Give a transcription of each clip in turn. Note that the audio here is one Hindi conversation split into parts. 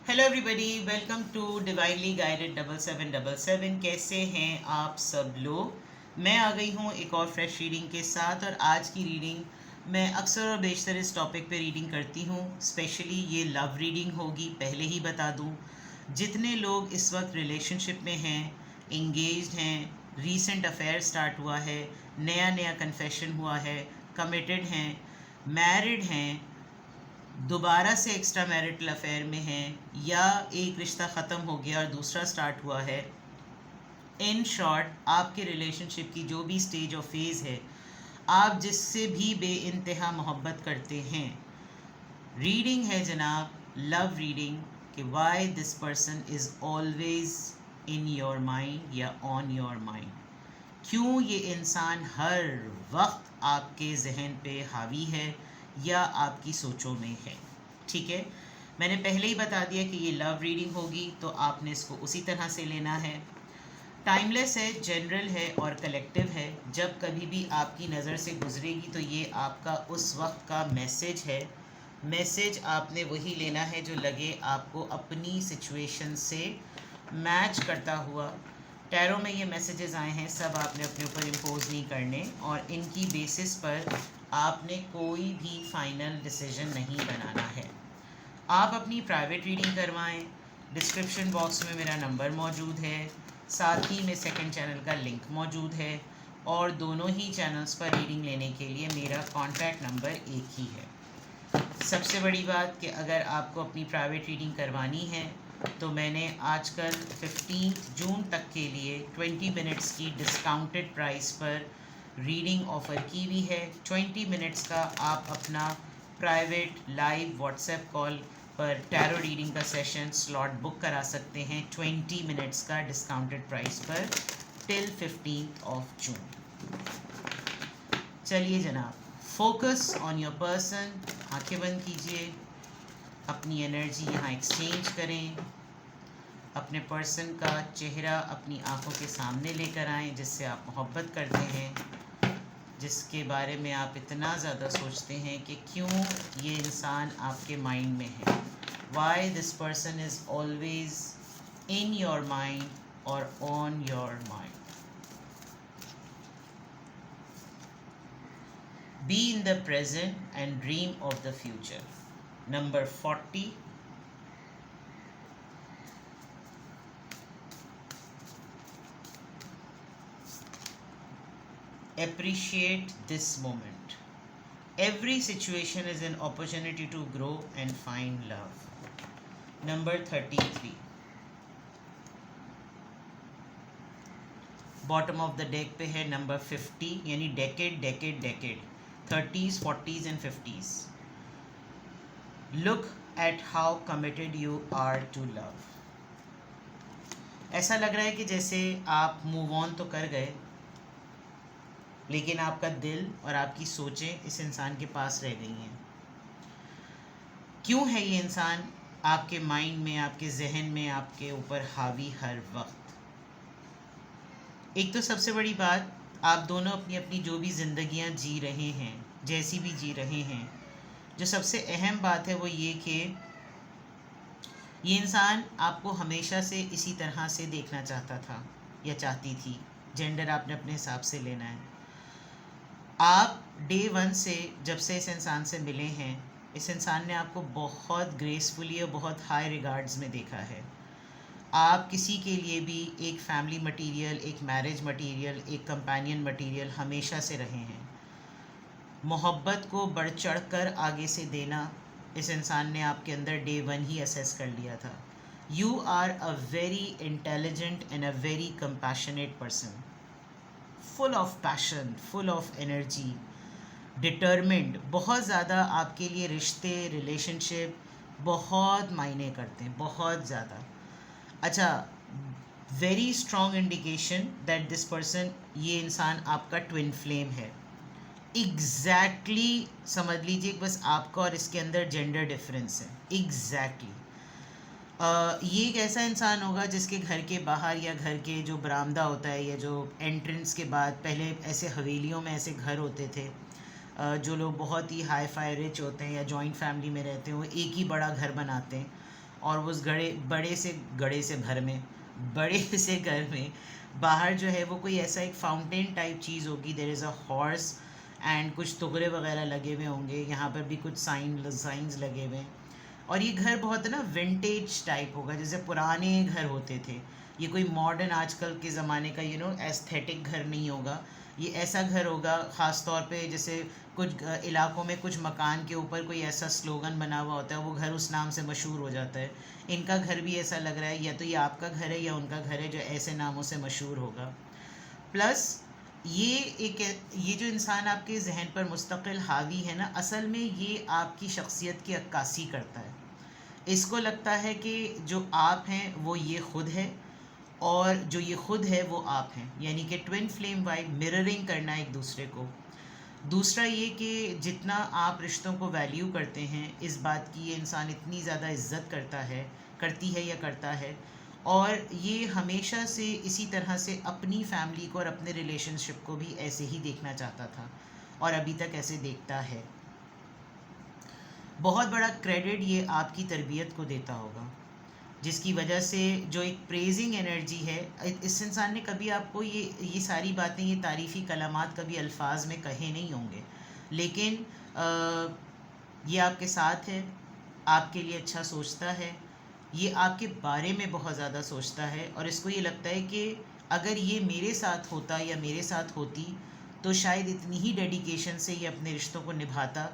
Hello everybody, welcome to divinely guided 7777। कैसे हैं आप सब लोग। मैं आ गई हूँ एक और फ्रेश रीडिंग के साथ। और आज की रीडिंग मैं अक्सर और बेशतर इस टॉपिक पे रीडिंग करती हूँ। स्पेशली ये लव रीडिंग होगी, पहले ही बता दूँ। जितने लोग इस वक्त रिलेशनशिप में हैं, इंगेज्ड हैं, रीसेंट अफेयर स्टार्ट हुआ है, नया नया कन्फेशन हुआ है, कमिटेड हैं, मैरिड हैं, दोबारा से एक्स्ट्रा मैरिटल अफेयर में हैं, या एक रिश्ता ख़त्म हो गया और दूसरा स्टार्ट हुआ है। इन शॉर्ट, आपके रिलेशनशिप की जो भी स्टेज और फेज़ है, आप जिससे भी बेइंतहा मोहब्बत करते हैं, रीडिंग है जनाब, लव रीडिंग, कि Y this person is always in your mind या ऑन योर माइंड। क्यों ये इंसान हर वक्त आपके जहन पे हावी है या आपकी सोचों में है। ठीक है, मैंने पहले ही बता दिया कि ये लव रीडिंग होगी, तो आपने इसको उसी तरह से लेना है। टाइमलेस है, जनरल है और कलेक्टिव है। जब कभी भी आपकी नज़र से गुजरेगी तो ये आपका उस वक्त का मैसेज है। मैसेज आपने वही लेना है जो लगे आपको अपनी सिचुएशन से मैच करता हुआ। टैरो में ये मैसेजेस आए हैं, सब आपने अपने ऊपर इम्पोज नहीं करने, और इनकी बेसिस पर आपने कोई भी फाइनल डिसीजन नहीं बनाना है। आप अपनी प्राइवेट रीडिंग करवाएं। डिस्क्रिप्शन बॉक्स में मेरा नंबर मौजूद है, साथ ही में सेकंड चैनल का लिंक मौजूद है, और दोनों ही चैनल्स पर रीडिंग लेने के लिए मेरा कॉन्टैक्ट नंबर एक ही है। सबसे बड़ी बात कि अगर आपको अपनी प्राइवेट रीडिंग करवानी है तो मैंने आजकल 15 जून तक के लिए 20 मिनट्स की डिस्काउंटेड प्राइस पर रीडिंग ऑफ़र की हुई है। 20 मिनट्स का आप अपना प्राइवेट लाइव व्हाट्सएप कॉल पर टैरो रीडिंग का सेशन स्लॉट बुक करा सकते हैं 20 मिनट्स का डिस्काउंटेड प्राइस पर टिल 15 जून। चलिए जनाब, फोकस ऑन योर पर्सन। आंखें बंद कीजिए, अपनी एनर्जी यहाँ एक्सचेंज करें। अपने पर्सन का चेहरा अपनी आंखों के सामने लेकर आएं, जिससे आप मोहब्बत करते हैं, जिसके बारे में आप इतना ज़्यादा सोचते हैं कि क्यों ये इंसान आपके माइंड में है। Why this person is always in your mind और on your mind. Be in the present and dream of the future. Number 40. Appreciate this moment. Every situation is an opportunity to grow and find love. Number 33. Bottom of the deck पे है नंबर 50, यानी decade decade decade, 30s 40s and 50s। Look at how committed you are to love. ऐसा लग रहा है कि जैसे आप मूव ऑन तो कर गए, लेकिन आपका दिल और आपकी सोचें इस इंसान के पास रह गई हैं। क्यों है ये इंसान आपके माइंड में, आपके जहन में, आपके ऊपर हावी हर वक्त। एक तो सबसे बड़ी बात, आप दोनों अपनी अपनी जो भी ज़िंदगियां जी रहे हैं, जैसी भी जी रहे हैं, जो सबसे अहम बात है वो ये कि ये इंसान आपको हमेशा से इसी तरह से देखना चाहता था या चाहती थी। जेंडर आपने अपने हिसाब से लेना है। आप डे वन से, जब से इस इंसान से मिले हैं, इस इंसान ने आपको बहुत ग्रेसफुली और बहुत हाई रिगार्ड्स में देखा है। आप किसी के लिए भी एक फैमिली मटेरियल, एक मैरिज मटेरियल, एक कंपेनियन मटेरियल हमेशा से रहे हैं। मोहब्बत को बढ़ चढ़ कर आगे से देना इस इंसान ने आपके अंदर डे वन ही असेस कर लिया था। You are a very intelligent and a very compassionate person, full of passion, full of energy, determined. बहुत ज़्यादा आपके लिए रिश्ते, रिलेशनशिप बहुत मायने करते हैं, बहुत ज़्यादा। अच्छा, very strong indication that this person, ये इंसान आपका ट्विन फ्लेम है। एग्जैक्टली समझ लीजिए, बस आपका और इसके अंदर जेंडर डिफरेंस है। एग्जैक्टली ये एक ऐसा इंसान होगा जिसके घर के बाहर या घर के जो बरामदा होता है या जो एंट्रेंस के बाद, पहले ऐसे हवेलियों में ऐसे घर होते थे, जो लोग बहुत ही हाई फाई रिच होते हैं या जॉइंट फैमिली में रहते हैं, वो एक ही बड़ा घर बनाते हैं। और उस बड़े से घर में, बड़े से घर में बाहर जो है वो कोई ऐसा एक फाउंटेन टाइप चीज़ होगी, there is a horse and कुछ तुगरे वगैरह लगे हुए होंगे, यहाँ पर भी कुछ साइंस लगे हुए हैं। और ये घर बहुत ना विंटेज टाइप होगा, जैसे पुराने घर होते थे। ये कोई मॉडर्न आजकल के ज़माने का एस्थेटिक घर नहीं होगा। ये ऐसा घर होगा ख़ास तौर पे, जैसे कुछ इलाकों में कुछ मकान के ऊपर कोई ऐसा स्लोगन बना हुआ होता है, वो घर उस नाम से मशहूर हो जाता है। इनका घर भी ऐसा लग रहा है, या तो ये आपका घर है या उनका घर है जो ऐसे नामों से मशहूर होगा। प्लस ये जो इंसान आपके जहन पर मुस्तकिल हावी है ना, असल में ये आपकी शख्सियत की अक्कासी करता है। इसको लगता है कि जो आप हैं वो ये खुद है, और जो ये खुद है वो आप हैं, यानी कि ट्विन फ्लेम वाइब, मिररिंग करना एक दूसरे को। दूसरा ये कि जितना आप रिश्तों को वैल्यू करते हैं, इस बात की ये इंसान इतनी ज़्यादा इज्जत करती है या करता है, और ये हमेशा से इसी तरह से अपनी फैमिली को और अपने रिलेशनशिप को भी ऐसे ही देखना चाहता था और अभी तक ऐसे देखता है। बहुत बड़ा क्रेडिट ये आपकी तरबियत को देता होगा, जिसकी वजह से जो एक प्रेजिंग एनर्जी है, इस इंसान ने कभी आपको ये सारी बातें, ये तारीफ़ी कलामात कभी अल्फाज में कहे नहीं होंगे, लेकिन ये आपके साथ है, आपके लिए अच्छा सोचता है, ये आपके बारे में बहुत ज़्यादा सोचता है, और इसको ये लगता है कि अगर ये मेरे साथ होता या मेरे साथ होती तो शायद इतनी ही डेडिकेशन से ये अपने रिश्तों को निभाता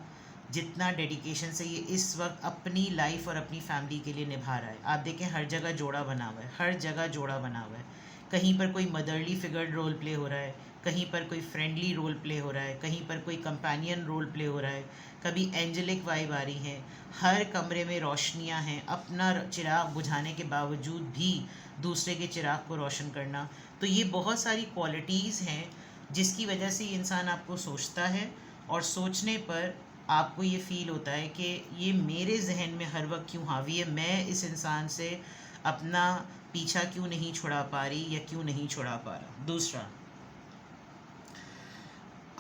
जितना डेडिकेशन से ये इस वक्त अपनी लाइफ और अपनी फैमिली के लिए निभा रहा है। आप देखें, हर जगह जोड़ा बना हुआ है, हर जगह जोड़ा बना हुआ है। कहीं पर कोई मदरली फिगर रोल प्ले हो रहा है, कहीं पर कोई फ्रेंडली रोल प्ले हो रहा है, कहीं पर कोई कंपेनियन रोल प्ले हो रहा है, कभी एंजेलिक वाइब आ रही है। हर कमरे में रोशनियां हैं, अपना चिराग बुझाने के बावजूद भी दूसरे के चिराग को रोशन करना। तो ये बहुत सारी क्वालिटीज़ हैं जिसकी वजह से ये इंसान आपको सोचता है, और सोचने पर आपको ये फ़ील होता है कि ये मेरे जहन में हर वक्त क्यों हावी है, मैं इस इंसान से अपना पीछा क्यों नहीं छुड़ा पा रही या क्यों नहीं छुड़ा पा रहा। दूसरा,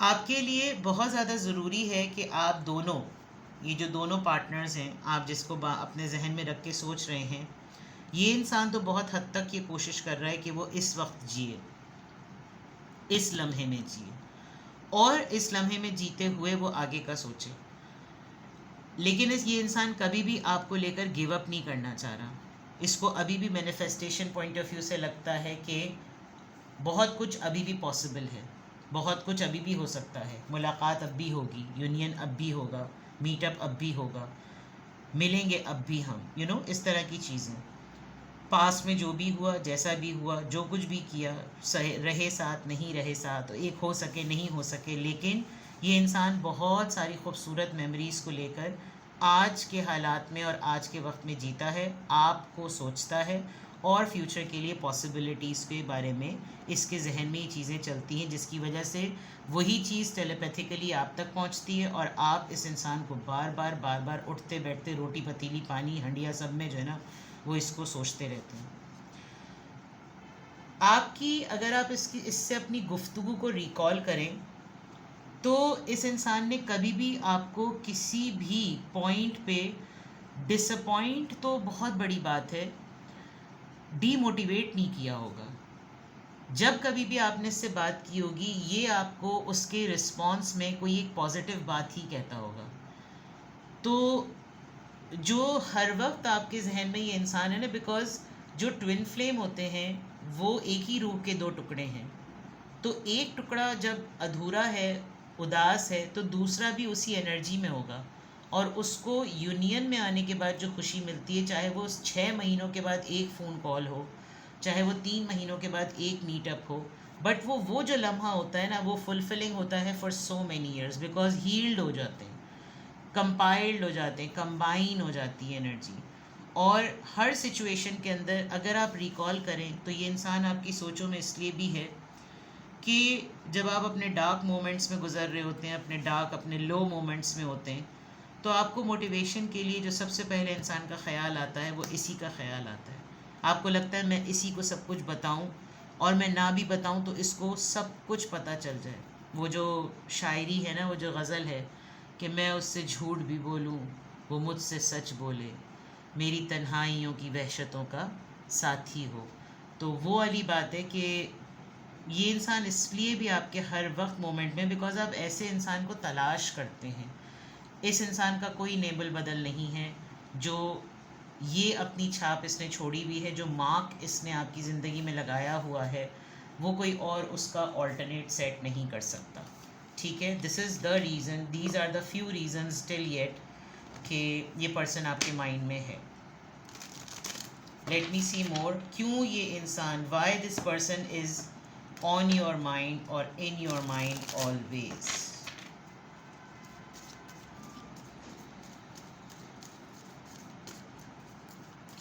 आपके लिए बहुत ज़्यादा ज़रूरी है कि आप दोनों, ये जो दोनों पार्टनर्स हैं, आप जिसको अपने जहन में रख के सोच रहे हैं, ये इंसान तो बहुत हद तक ये कोशिश कर रहा है कि वो इस वक्त जिए, इस लम्हे में जिए, और इस लम्हे में जीते हुए वो आगे का सोचे। लेकिन ये इंसान कभी भी आपको लेकर गिव अप नहीं करना चाह रहा। इसको अभी भी मैनिफेस्टेशन पॉइंट ऑफ व्यू से लगता है कि बहुत कुछ अभी भी पॉसिबल है, बहुत कुछ अभी भी हो सकता है, मुलाकात अब भी होगी, यूनियन अब भी होगा, मीटअप अब भी होगा, मिलेंगे अब भी हम, इस तरह की चीज़ें। पास में जो भी हुआ, जैसा भी हुआ, जो कुछ भी किया, रहे साथ नहीं रहे साथ, एक हो सके नहीं हो सके, लेकिन ये इंसान बहुत सारी खूबसूरत मेमोरीज़ को लेकर आज के हालात में और आज के वक्त में जीता है, आपको सोचता है, और फ्यूचर के लिए पॉसिबिलिटीज़ के बारे में इसके जहन में ये चीज़ें चलती हैं, जिसकी वजह से वही चीज़ टेलीपैथिकली आप तक पहुंचती है, और आप इस इंसान को बार बार उठते बैठते, रोटी पतीली पानी हंडिया सब में जो है ना, वो इसको सोचते रहते हैं। आपकी, अगर आप इससे अपनी गुफ्तगू को रिकॉल करें तो इस इंसान ने कभी भी आपको किसी भी पॉइंट पे डिसअपॉइंट, तो बहुत बड़ी बात है, डीमोटिवेट नहीं किया होगा। जब कभी भी आपने इससे बात की होगी, ये आपको उसके रिस्पॉन्स में कोई एक पॉजिटिव बात ही कहता होगा। तो जो हर वक्त आपके जहन में ये इंसान है ना, बिकॉज जो ट्विन फ्लेम होते हैं वो एक ही रूह के दो टुकड़े हैं, तो एक टुकड़ा जब अधूरा है, उदास है, तो दूसरा भी उसी एनर्जी में होगा, और उसको यूनियन में आने के बाद जो खुशी मिलती है, चाहे वो 6 महीनों के बाद एक फ़ोन कॉल हो, चाहे वो 3 महीनों के बाद एक मीटअप हो, बट वो जो लम्हा होता है ना, वो फुलफिलिंग होता है for so many years, because healed हो जाते हैं, कंपाइल्ड हो जाते हैं, कंबाइन हो जाती है एनर्जी। और हर सिचुएशन के अंदर अगर आप रिकॉल करें तो ये इंसान आपकी सोचों में इसलिए भी है कि जब आप अपने डार्क मोमेंट्स में गुजर रहे होते हैं, अपने लो मोमेंट्स में होते हैं, तो आपको मोटिवेशन के लिए जो सबसे पहले इंसान का ख्याल आता है वो इसी का ख्याल आता है। आपको लगता है मैं इसी को सब कुछ बताऊं, और मैं ना भी बताऊं तो इसको सब कुछ पता चल जाए। वो जो शायरी है ना, वो जो गज़ल है कि मैं उससे झूठ भी बोलूं वो मुझसे सच बोले, मेरी तन्हाइयों की वहशतों का साथी हो। तो वो वाली बात है कि ये इंसान इसलिए भी आपके हर वक्त मोमेंट में, बिकॉज आप ऐसे इंसान को तलाश करते हैं। इस इंसान का कोई नेबल बदल नहीं है, जो ये अपनी छाप इसने छोड़ी हुई है, जो मार्क इसने आपकी ज़िंदगी में लगाया हुआ है, वो कोई और उसका ऑल्टरनेट सेट नहीं कर सकता। ठीक है, this is the reason, these are the few reasons till yet कि ये पर्सन आपके माइंड में है। लेट मी सी मोर, क्यों ये इंसान, Y this person is on your mind और इन योर माइंड ऑलवेज।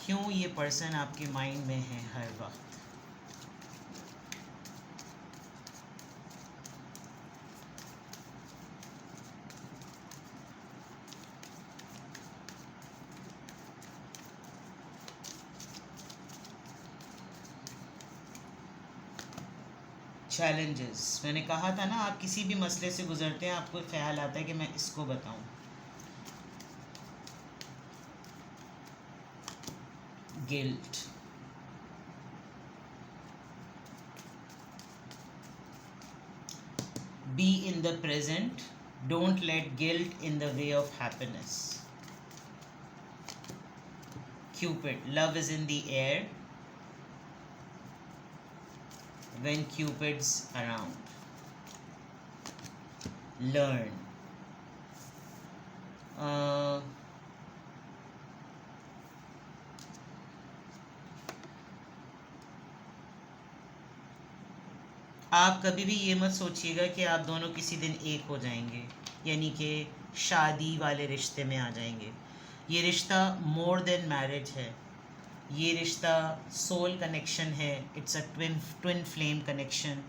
क्यों ये पर्सन आपके माइंड में है हर वक्त। चैलेंजेस, मैंने कहा था ना, आप किसी भी मसले से गुजरते हैं, आपको ख्याल आता है कि मैं इसको बताऊं। Guilt, be in the present, don't let guilt in the way of happiness. Cupid, love is in the air when Cupid's around. Learn. आप कभी भी ये मत सोचिएगा कि आप दोनों किसी दिन एक हो जाएंगे, यानी कि शादी वाले रिश्ते में आ जाएंगे। ये रिश्ता मोर देन मैरिज है, ये रिश्ता सोल कनेक्शन है, it's a twin flame connection,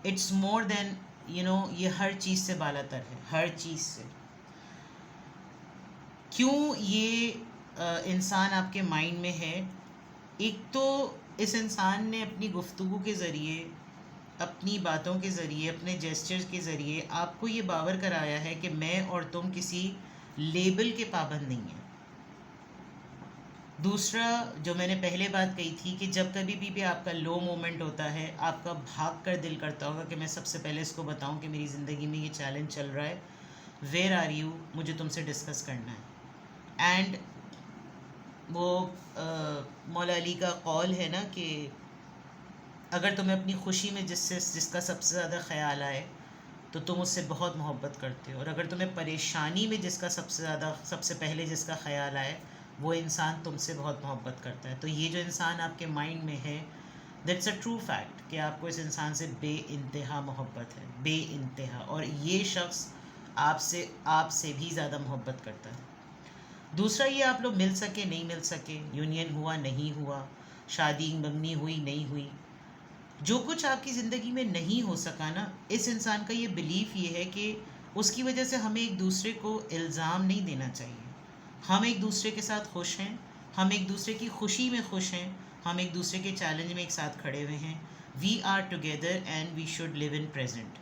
it's more than ये हर चीज़ से बालातर है, हर चीज़ से। क्यों ये इंसान आपके माइंड में है? एक तो इस इंसान ने अपनी गुफ्तगू के ज़रिए, अपनी बातों के ज़रिए, अपने जेस्चर्स के ज़रिए आपको ये बावर कराया है कि मैं और तुम किसी लेबल के पाबंद नहीं हैं। दूसरा, जो मैंने पहले बात कही थी कि जब कभी भी आपका लो मोमेंट होता है, आपका भाग कर दिल करता होगा कि मैं सबसे पहले इसको बताऊं कि मेरी ज़िंदगी में ये चैलेंज चल रहा है, वेयर आर यू, मुझे तुमसे डिस्कस करना है। एंड वो मौला अली का कौल है ना कि अगर तुम्हें अपनी खुशी में जिसका सबसे ज़्यादा ख्याल आए तो तुम उससे बहुत मोहब्बत करते हो, और अगर तुम्हें परेशानी में सबसे पहले जिसका ख्याल आए वो इंसान तुमसे बहुत मोहब्बत करता है। तो ये जो इंसान आपके माइंड में है, दैट्स अ ट्रू फैक्ट कि आपको इस इंसान से बेइंतहा मोहब्बत है, बेइंतहा, और ये शख्स आपसे भी ज़्यादा मोहब्बत करता है। दूसरा, ये आप लोग मिल सके नहीं मिल सके, यूनियन हुआ नहीं हुआ, शादी मंगनी हुई नहीं हुई, जो कुछ आपकी ज़िंदगी में नहीं हो सका ना, इस इंसान का ये बिलीफ ये है कि उसकी वजह से हमें एक दूसरे को इल्ज़ाम नहीं देना चाहिए। हम एक दूसरे के साथ खुश हैं, हम एक दूसरे की खुशी में खुश हैं, हम एक दूसरे के चैलेंज में एक साथ खड़े हुए हैं। We are together and we should live in present.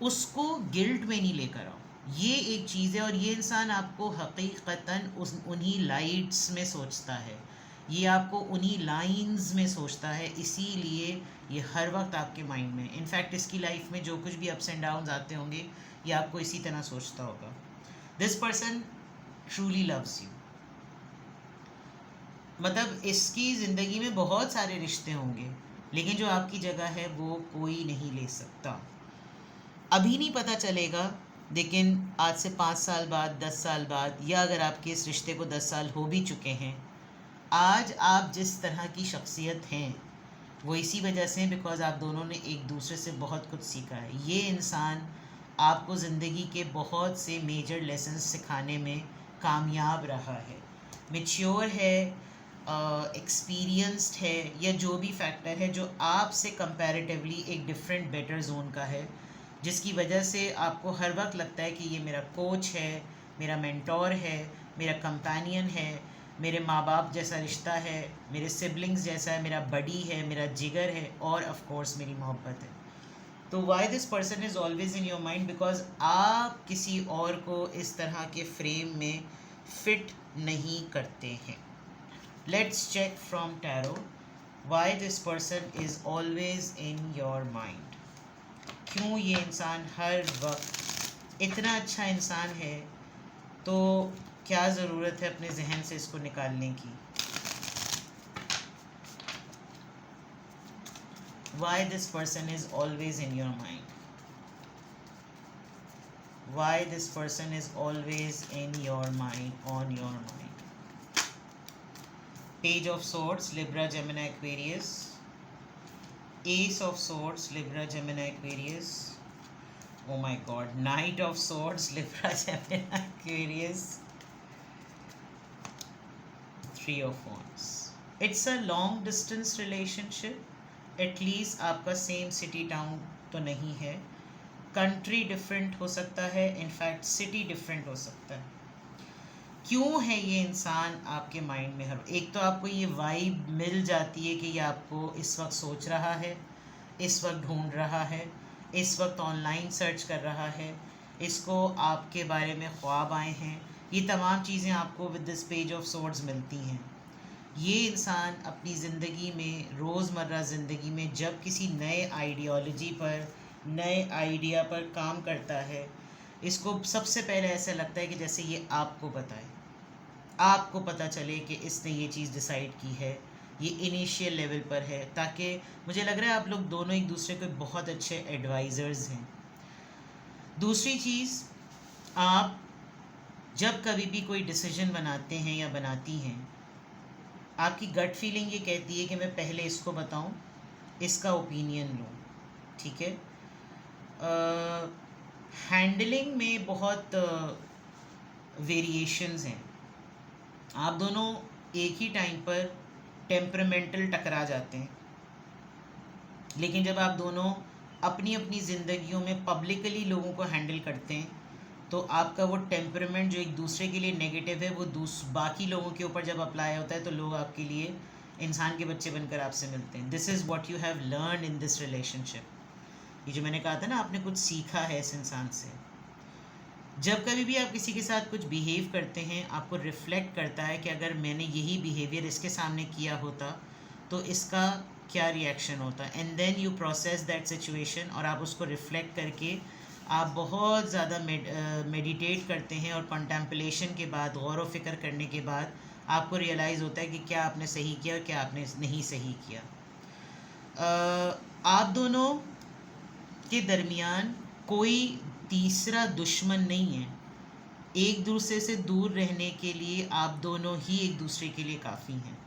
उसको गिल्ट में नहीं लेकर आओ, ये एक चीज़ है। और ये इंसान आपको हकीकतन उन्हीं लाइट्स में सोचता है, ये आपको उन्हीं लाइंस में सोचता है, इसीलिए ये हर वक्त आपके माइंड में। इनफैक्ट इसकी लाइफ में जो कुछ भी अप्स एंड डाउन्स आते होंगे, ये आपको इसी तरह सोचता होगा। This person truly loves you, मतलब इसकी ज़िंदगी में बहुत सारे रिश्ते होंगे, लेकिन जो आपकी जगह है वो कोई नहीं ले सकता। अभी नहीं पता चलेगा, लेकिन आज से 5 साल बाद, 10 साल बाद, या अगर आपके इस रिश्ते को 10 साल हो भी चुके हैं, आज आप जिस तरह की शख्सियत हैं वो इसी वजह से, बिकॉज़ आप दोनों ने एक दूसरे से बहुत कुछ सीखा है। ये इंसान आपको ज़िंदगी के बहुत से मेजर लेसन्स सिखाने में कामयाब रहा है, मैच्योर है, एक्सपीरियंस्ड है, या जो भी फैक्टर है जो आपसे कंपैरेटिवली एक डिफरेंट बेटर जोन का है, जिसकी वजह से आपको हर वक्त लगता है कि ये मेरा कोच है, मेरा मेंटोर है, मेरा कंपेनियन है, मेरे माँ बाप जैसा रिश्ता है, मेरे सिबलिंग्स जैसा है, मेरा बडी है, मेरा जिगर है, और ऑफ कोर्स मेरी मोहब्बत है। तो why this person is always in your mind, because आप किसी और को इस तरह के फ्रेम में फिट नहीं करते हैं। Let's check from tarot why this person is always in your mind. क्यों ये इंसान हर वक्त इतना अच्छा इंसान है, तो क्या ज़रूरत है अपने जहन से इसको निकालने की। Why this person is always in your mind? Why this person is always in your mind, on your mind? Page of Swords, Libra, Gemini, Aquarius. Ace of Swords, Libra, Gemini, Aquarius. Oh my God. Knight of Swords, Libra, Gemini, Aquarius. Three of Wands. It's a long distance relationship. At least आपका सेम सिटी टाउन तो नहीं है, कंट्री डिफरेंट हो सकता है, इनफैक्ट सिटी डिफरेंट हो सकता है। क्यों है ये इंसान आपके माइंड में? हर एक तो आपको ये वाइब मिल जाती है कि ये आपको इस वक्त सोच रहा है, इस वक्त ढूंढ रहा है, इस वक्त ऑनलाइन सर्च कर रहा है, इसको आपके बारे में ख्वाब आए हैं। ये तमाम चीज़ें आपको with this page of swords मिलती हैं। ये इंसान अपनी ज़िंदगी में, रोज़मर्रा ज़िंदगी में जब किसी नए आइडियोलॉजी पर, नए आइडिया पर काम करता है, इसको सबसे पहले ऐसा लगता है कि जैसे ये आपको बताए, आपको पता चले कि इसने ये चीज़ डिसाइड की है, ये इनिशियल लेवल पर है, ताकि मुझे लग रहा है आप लोग दोनों एक दूसरे के बहुत अच्छे एडवाइज़र्स हैं। दूसरी चीज़, आप जब कभी भी कोई डिसीजन बनाते हैं या बनाती हैं, आपकी गट फीलिंग ये कहती है कि मैं पहले इसको बताऊं, इसका ओपिनियन लूं, ठीक है। हैंडलिंग में बहुत वेरिएशंस हैं। आप दोनों एक ही टाइम पर टेम्परामेंटल टकरा जाते हैं, लेकिन जब आप दोनों अपनी अपनी ज़िंदगियों में पब्लिकली लोगों को हैंडल करते हैं, तो आपका वो टेम्परामेंट जो एक दूसरे के लिए नेगेटिव है, वो बाकी लोगों के ऊपर जब अप्लाई होता है तो लोग आपके लिए इंसान के बच्चे बनकर आपसे मिलते हैं। This is what you have learn in this relationship. ये जो मैंने कहा था ना, आपने कुछ सीखा है इस इंसान से। जब कभी भी आप किसी के साथ कुछ बिहेव करते हैं, आपको रिफ्लेक्ट करता है कि अगर मैंने यही बिहेवियर इसके सामने किया होता तो इसका क्या रिएक्शन होता, and then you process that situation, और आप उसको रिफ्लेक्ट करके आप बहुत ज़्यादा मेडिटेट करते हैं, और कंटेम्पलेशन के बाद, गौर व फिक्र करने के बाद आपको रियलाइज़ होता है कि क्या आपने सही किया और क्या आपने नहीं सही किया। आप दोनों के दरमियान कोई तीसरा दुश्मन नहीं है। एक दूसरे से दूर रहने के लिए आप दोनों ही एक दूसरे के लिए काफ़ी हैं।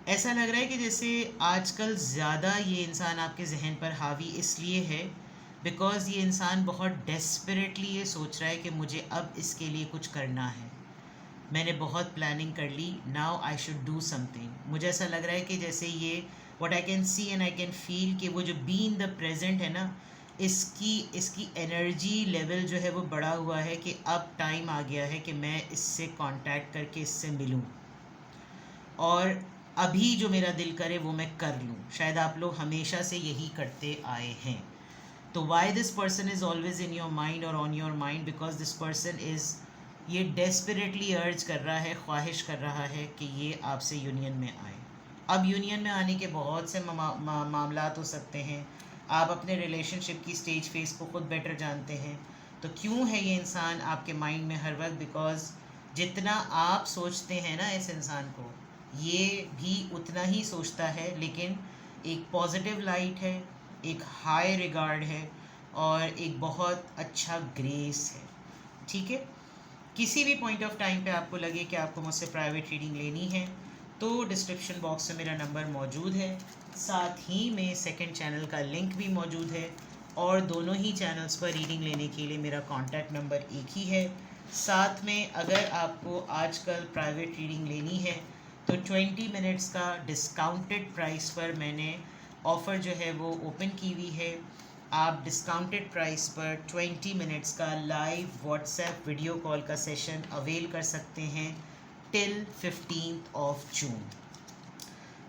ऐसा लग रहा है कि जैसे आजकल ज़्यादा ये इंसान आपके जहन पर हावी इसलिए है बिकॉज़ ये इंसान बहुत डेस्परेटली ये सोच रहा है कि मुझे अब इसके लिए कुछ करना है, मैंने बहुत प्लानिंग कर ली, now I should do something. मुझे ऐसा लग रहा है कि जैसे ये what I can see and I can feel कि वो जो बी इन द प्रेजेंट है ना, इसकी एनर्जी लेवल जो है वो बढ़ा हुआ है कि अब टाइम आ गया है कि मैं इससे कांटेक्ट करके इससे मिलूं, और अभी जो मेरा दिल करे वो मैं कर लूं। शायद आप लोग हमेशा से यही करते आए हैं। तो why this person is always in your mind और on your mind, because this person is, ये डेस्परेटली अर्ज कर रहा है, ख्वाहिश कर रहा है कि ये आपसे यूनियन में आए। अब यूनियन में आने के बहुत से मामलात हो सकते हैं। आप अपने रिलेशनशिप की स्टेज फेस को खुद बेटर जानते हैं। तो क्यों है ये इंसान आपके माइंड में हर वक्त? बिकॉज जितना आप सोचते हैं ना इस इंसान को, ये भी उतना ही सोचता है, लेकिन एक पॉजिटिव लाइट है, एक हाई रिगार्ड है, और एक बहुत अच्छा ग्रेस है, ठीक है। किसी भी पॉइंट ऑफ टाइम पे आपको लगे कि आपको मुझसे प्राइवेट रीडिंग लेनी है तो डिस्क्रिप्शन बॉक्स में मेरा नंबर मौजूद है, साथ ही में सेकंड चैनल का लिंक भी मौजूद है, और दोनों ही चैनल्स पर रीडिंग लेने के लिए मेरा कॉन्टैक्ट नंबर एक ही है। साथ में अगर आपको आजकल प्राइवेट रीडिंग लेनी है तो 20 मिनट्स का डिस्काउंटेड प्राइस पर मैंने ऑफ़र जो है वो ओपन की हुई है। आप डिस्काउंटेड प्राइस पर 20 मिनट्स का लाइव व्हाट्सएप वीडियो कॉल का सेशन अवेल कर सकते हैं टिल 15 जून।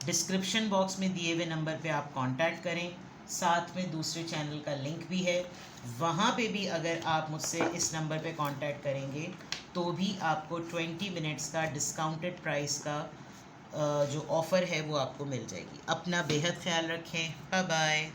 डिस्क्रिप्शन बॉक्स में दिए हुए नंबर पे आप कांटेक्ट करें, साथ में दूसरे चैनल का लिंक भी है, वहाँ पे भी अगर आप मुझसे इस नंबर पे कांटेक्ट करेंगे तो भी आपको 20 मिनट्स का डिस्काउंटेड प्राइस का जो ऑफ़र है वो आपको मिल जाएगी। अपना बेहद ख्याल रखें। Bye bye.